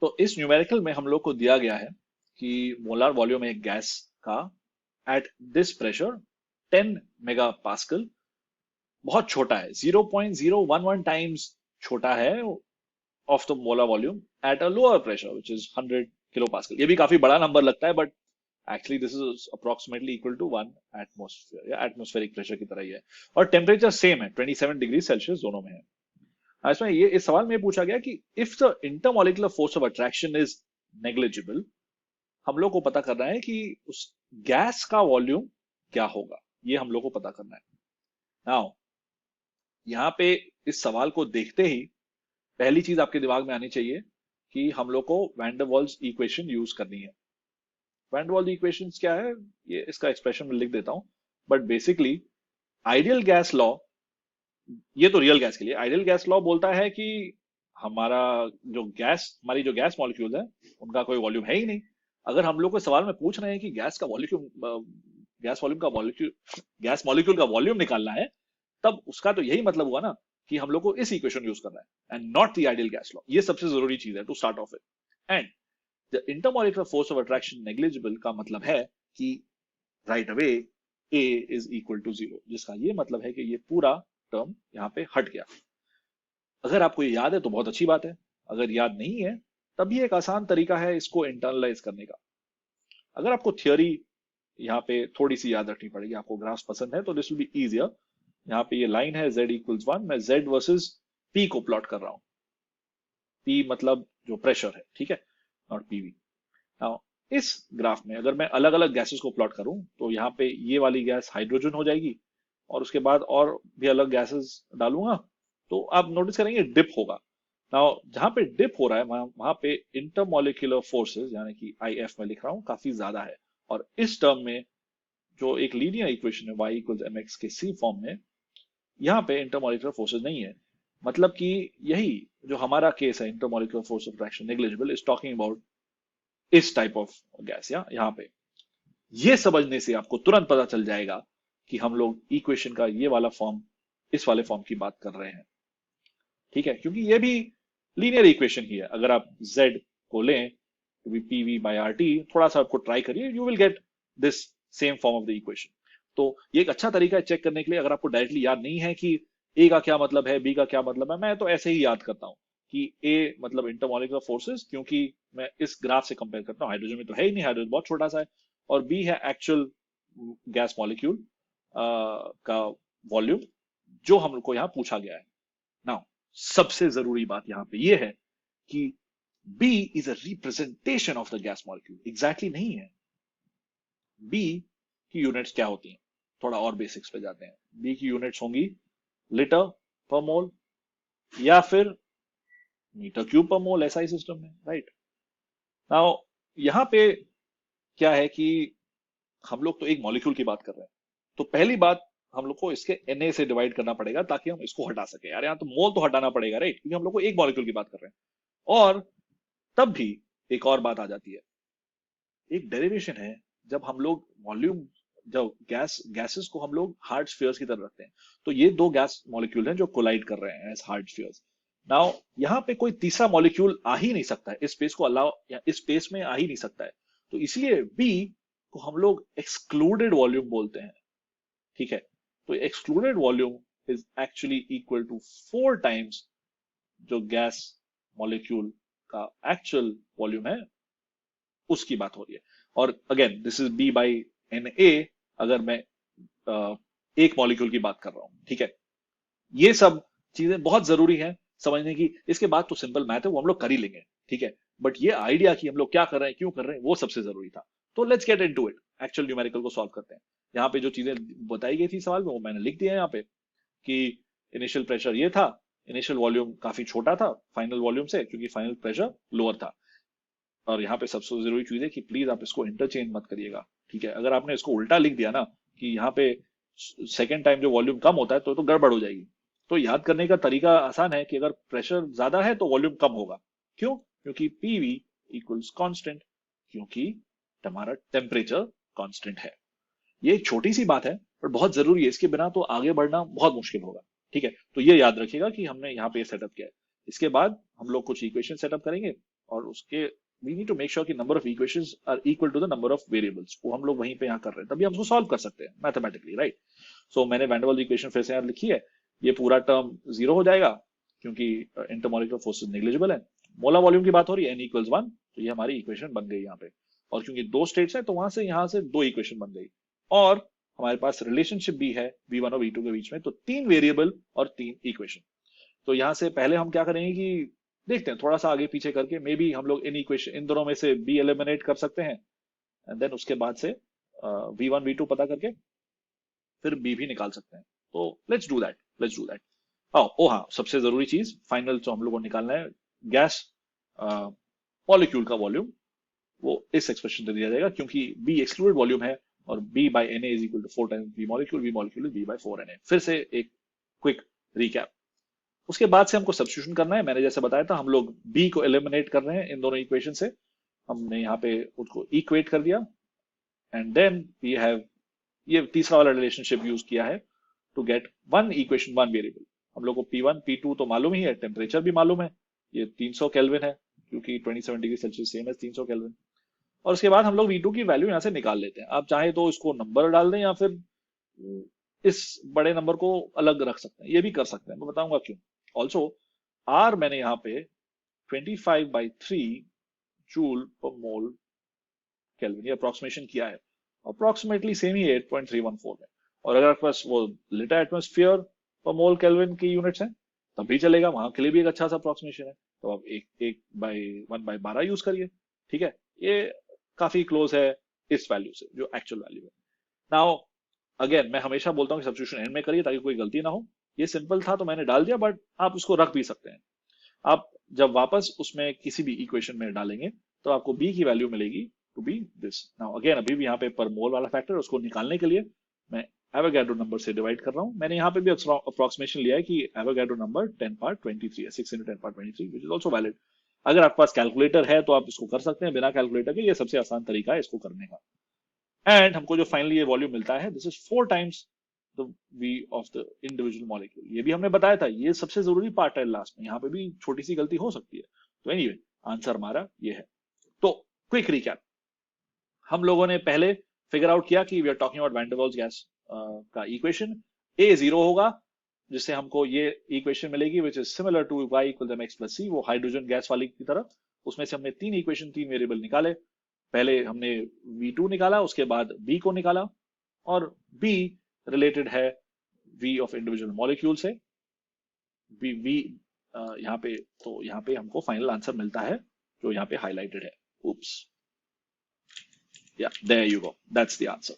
तो इस न्यूमेरिकल में हम लोग को दिया गया है कि मोलार वॉल्यूम एक गैस का at this pressure 10 mega pascal, बहुत छोटा है, 0.011 टाइम्स छोटा है of the molar volume at a lower pressure which is 100 kilo pascal. ये भी काफी बड़ा नंबर लगता है, but actually this is approximately equal to 1 atmosphere या एटमोस्फेरिक प्रेशर की तरह ही है। और टेम्परेचर सेम है, 27 डिग्री सेल्सियस दोनों में है। इसमें ये इस सवाल में पूछा गया कि if the intermolecular force of attraction is negligible, हम लोग को पता करना है कि उस गैस का वॉल्यूम क्या होगा, ये हम लोग को पता करना है। नाउ यहाँ पे इस सवाल को देखते ही पहली चीज आपके दिमाग में आनी चाहिए कि हम लोग को van der Waals equation use करनी है। वैन डर वाल्स इक्वेशन क्या है, ये इसका एक्सप्रेशन में लिख देता हूं, but basically ideal gas law, ये तो रियल गैस के लिए, आइडियल गैस लॉ बोलता है कि हमारा हमारी जो गैस मॉलिक्यूल है उनका कोई वॉल्यूम है ही नहीं। अगर हम लोग को सवाल में पूछ रहे हैं कि गैस मॉलिक्यूल का वॉल्यूम निकालना है, तब उसका तो यही मतलब हुआ ना कि हम लोग को इस इक्वेशन यूज करना है and not the ideal gas law. ये सबसे जरूरी चीज है to start off it. And the intermolecular force of attraction negligible का मतलब है कि right away a is equal to 0, जिसका ये मतलब है कि ये पूरा टर्म यहाँ पे हट गया। अगर आपको ये याद है तो बहुत अच्छी बात है, अगर याद नहीं है तब भी एक आसान तरीका है इसको इंटरनलाइज करने का। अगर आपको थियोरी यहाँ पे थोड़ी सी याद रखनी पड़ेगी, आपको ग्राफ्स पसंद है तो दिस विल बी इजियर। यहाँ पे ये लाइन है z इक्वल्स 1, मैं z वर्सेस p को प्लॉट कर रहा हूं। p मतलब जो प्रेशर है, ठीक है, नॉट pv। नाउ इस ग्राफ में अगर मैं अलग अलग गैसेस को प्लॉट करूं तो यहाँ पे ये वाली गैस हाइड्रोजन हो जाएगी, और उसके बाद और भी अलग गैसेस डालूंगा तो आप नोटिस करेंगे डिप होगा। नाउ जहां पे डिप हो रहा है वहां पे इंटरमोलिकुलर फोर्सेस यानी कि IF में लिख रहा हूं काफी ज्यादा है। और इस टर्म में जो एक लीनियर इक्वेशन है y इक्वल्स mx के c फॉर्म में, यहाँ पे इंटरमोलिकुलर फोर्सेस नहीं है। मतलब कि यही जो हमारा केस है, intermolecular force of attraction negligible, is talking about इस टाइप ऑफ गैस। यहाँ पे ये समझने से आपको तुरंत पता चल जाएगा कि हम लोग इक्वेशन का ये वाला फॉर्म, इस वाले फॉर्म की बात कर रहे हैं, ठीक है, क्योंकि ये भी लीनियर इक्वेशन ही है। अगर आप z को लें तो भी pv by rt, थोड़ा सा आपको ट्राई करिए, you will get this same form of the equation. तो ये एक अच्छा तरीका है चेक करने के लिए। अगर आपको डायरेक्टली याद नहीं है कि ए का क्या मतलब है, बी का क्या मतलब है, मैं तो ऐसे ही याद करता हूं कि ए मतलब इंटरमोलिकुलर फोर्सेस, क्योंकि मैं इस ग्राफ से कंपेयर करता हूं, हाइड्रोजन में तो है ही नहीं, हाइड्रोजन बहुत छोटा सा है, और बी है एक्चुअल गैस मॉलिक्यूल का वॉल्यूम जो हम लोग को यहाँ पूछा गया है। नाउ सबसे जरूरी बात यहाँ पे ये है कि B is a representation of the gas molecule. Exactly नहीं है। B की यूनिट्स क्या होती हैं, थोड़ा और बेसिक्स पे जाते हैं। B की यूनिट्स होंगी लीटर पर मोल या फिर मीटर क्यूब पर मोल, ऐसा ही सिस्टम है, राइट। नाउ यहां पे क्या है कि हम लोग तो एक मॉलिक्यूल की बात कर रहे हैं, तो पहली बात हम लोग को इसके Na से डिवाइड करना पड़ेगा ताकि हम इसको हटा सके। यार यहाँ तो मोल तो हटाना पड़ेगा, राइट, क्योंकि हम लोग को एक मॉलिक्यूल की बात कर रहे हैं। और तब भी एक और बात आ जाती है, एक डेरिवेशन है, जब हम लोग वॉल्यूम, जब गैसेस को हम लोग हार्ड स्फीयर्स की तरह रखते हैं, तो ये दो गैस मॉलिक्यूल हैं जो कोलाइड कर रहे हैं एज हार्ड स्फीयर्स। नाउ यहाँ पे कोई तीसरा मॉलिक्यूल आ ही नहीं सकता है, इस स्पेस को अलाउ या इस स्पेस में आ ही नहीं सकता है। तो इसलिए बी को हम लोग एक्सक्लूडेड वॉल्यूम बोलते हैं, ठीक है। तो excluded volume is actually equal to 4 times जो गैस मॉलिक्यूल का एक्चुअल वॉल्यूम है उसकी बात हो रही है। और again this is b by n a, अगर मैं एक मॉलिक्यूल की बात कर रहा हूं, ठीक है। ये सब चीजें बहुत जरूरी हैं समझने की। इसके बाद तो सिंपल मैथ है, वो हम लोग कर ही लेंगे, ठीक है, बट ये आइडिया कि हम लोग क्या कर रहे हैं, क्यों कर रहे हैं, वो सबसे जरूरी था। तो let's get into it, actual numerical को सॉल्व करते हैं। यहाँ पे जो चीजें बताई गई थी सवाल में वो मैंने लिख दिया है यहाँ पे, कि इनिशियल प्रेशर ये था, इनिशियल वॉल्यूम काफी छोटा था फाइनल वॉल्यूम से, क्योंकि फाइनल प्रेशर लोअर था। और यहाँ पे सबसे जरूरी चीज है कि प्लीज आप इसको इंटरचेंज मत करिएगा, ठीक है। अगर आपने इसको उल्टा लिख दिया ना कि यहाँ पे सेकेंड टाइम जो वॉल्यूम कम होता है तो गड़बड़ हो जाएगी। तो याद करने का तरीका आसान है कि अगर प्रेशर ज्यादा है तो वॉल्यूम कम होगा। क्यों? क्योंकि पीवी इक्वल्स कांस्टेंट, क्योंकि हमारा टेम्परेचर कांस्टेंट है। ये एक छोटी सी बात है पर बहुत जरूरी है, इसके बिना तो आगे बढ़ना बहुत मुश्किल होगा, ठीक है। तो ये याद रखिएगा कि हमने यहाँ पे सेटअप किया है। इसके बाद हम लोग कुछ इक्वेशन सेटअप करेंगे और उसके we need to make sure कि number of equations are equal to the number of variables, वो हम लोग वहीं पे यहाँ कर रहे हैं, तभी हम उसको सॉल्व कर सकते हैं मैथमेटिकली, राइट। सो मैंने वैन डर वाल्स इक्वेशन फिर से यहाँ लिखी है, ये पूरा टर्म 0 हो जाएगा क्योंकि इंटरमोलिकुलर फोर्सेस नेग्लिजिबल है। मोलर वॉल्यूम की बात हो रही है, n=1, तो ये हमारी इक्वेशन बन गई यहाँ पे, और क्योंकि दो स्टेट्स है तो वहां से यहाँ से दो इक्वेशन बन गई, और हमारे पास रिलेशनशिप भी है v1 और v2 के बीच में, तो 3 वेरिएबल और 3 इक्वेशन। तो यहाँ से पहले हम क्या करेंगे कि देखते हैं थोड़ा सा आगे पीछे करके, मे बी हम लोग इन इक्वेशन, इन दोनों में से b एलिमिनेट कर सकते हैं, एंड देन उसके बाद से v1 v2 पता करके फिर b भी निकाल सकते हैं। तो let's do that, let's do that. ओ हाँ, सबसे जरूरी चीज फाइनल जो हम लोग को निकालना है, गैस मॉलिक्यूल का वॉल्यूम, वो इस एक्सप्रेशन से दिया जाएगा, क्योंकि b एक्सक्लूडेड वॉल्यूम है और b by na is equal to 4 times v molecule is b by 4 na। फिर से एक क्विक रिकैप, उसके बाद से हमको सब्स्टिट्यूशन करना है। मैंने जैसे बताया था, हम लोग b को एलिमिनेट कर रहे हैं इन दोनों इक्वेशन से, हमने यहाँ पे उसको इक्वेट कर दिया, एंड देन वी हैव ये तीसरा वाला रिलेशनशिप यूज किया है to get one equation one variable. हम लोग को P1 P2 तो मालूम ही है, टेम्परेचर भी मालूम है, ये 300 केल्विन है क्योंकि 27 डिग्री सेल्सियस सेम है 300 केल्विन। और उसके बाद हम लोग V2 की वैल्यू यहाँ से निकाल लेते हैं। आप चाहे तो इसको नंबर डाल दें या फिर इस बड़े नंबर को अलग रख सकते हैं, ये भी कर सकते हैं, मैं बताऊंगा क्यों। ऑल्सो R मैंने यहाँ पे 25/3 जूल पर मोल केल्विन ये अप्रोक्सीमेशन किया है, अप्रोक्सीमेटली सेम ही 8.314 में। और अगर आपके पास वो लिटर एटमोस्फियर पर मोल केल्विन की यूनिट्स हैं तब भी चलेगा, वहां के लिए भी एक अच्छा सा अप्रोक्सीमेशन है, तो आप 1/12 यूज करिए, ठीक है। ये काफी क्लोज है इस वैल्यू से जो एक्चुअल वैल्यू है। नाउ अगेन मैं हमेशा बोलता हूँ कि सब्स्टिट्यूशन एंड में करिए ताकि कोई गलती ना हो। ये सिंपल था तो मैंने डाल दिया, बट आप उसको रख भी सकते हैं। आप जब वापस उसमें किसी भी इक्वेशन में डालेंगे तो आपको b की वैल्यू मिलेगी to be this. Now again अभी भी यहाँ पे पर मोल वाला फैक्टर, उसको निकालने के लिए मैं एवोगैड्रो नंबर से डिवाइड कर रहा हूँ। मैंने यहाँ पे भी अप्रोक्सीमेशन लिया है कि एवोगैड्रो नंबर 10^23 है, 6 × 10^23 विच इज ऑल्सो वैलिड। अगर आपके पास कैलकुलेटर है तो आप इसको कर सकते हैं, बिना कैलकुलेटर के ये सबसे आसान तरीका है इसको करने का। एंड हमको जो फाइनली ये वॉल्यूम मिलता है, this is 4 times the v of the individual molecule. ये भी हमने बताया था, ये सबसे जरूरी पार्ट है लास्ट में, यहाँ पे भी छोटी सी गलती हो सकती है। तो एनीवे आंसर हमारा ये है। तो क्विक रिकैप, हम लोगों ने पहले फिगर आउट किया कि we are talking about van der Waals gas का इक्वेशन, a 0 होगा जिससे हमको ये इक्वेशन मिलेगी which is similar to y = mx + c, वो हाइड्रोजन गैस वाली की तरह। उसमें से हमने 3 इक्वेशन 3 वेरिएबल निकाले, पहले हमने v2 निकाला, उसके बाद b को निकाला, और b रिलेटेड है v ऑफ इंडिविजुअल मॉलिक्यूल से, v यहाँ पे, तो यहाँ पे हमको फाइनल आंसर मिलता है जो यहाँ पे हाईलाइटेड है। Oops. Yeah, there you go. That's the answer.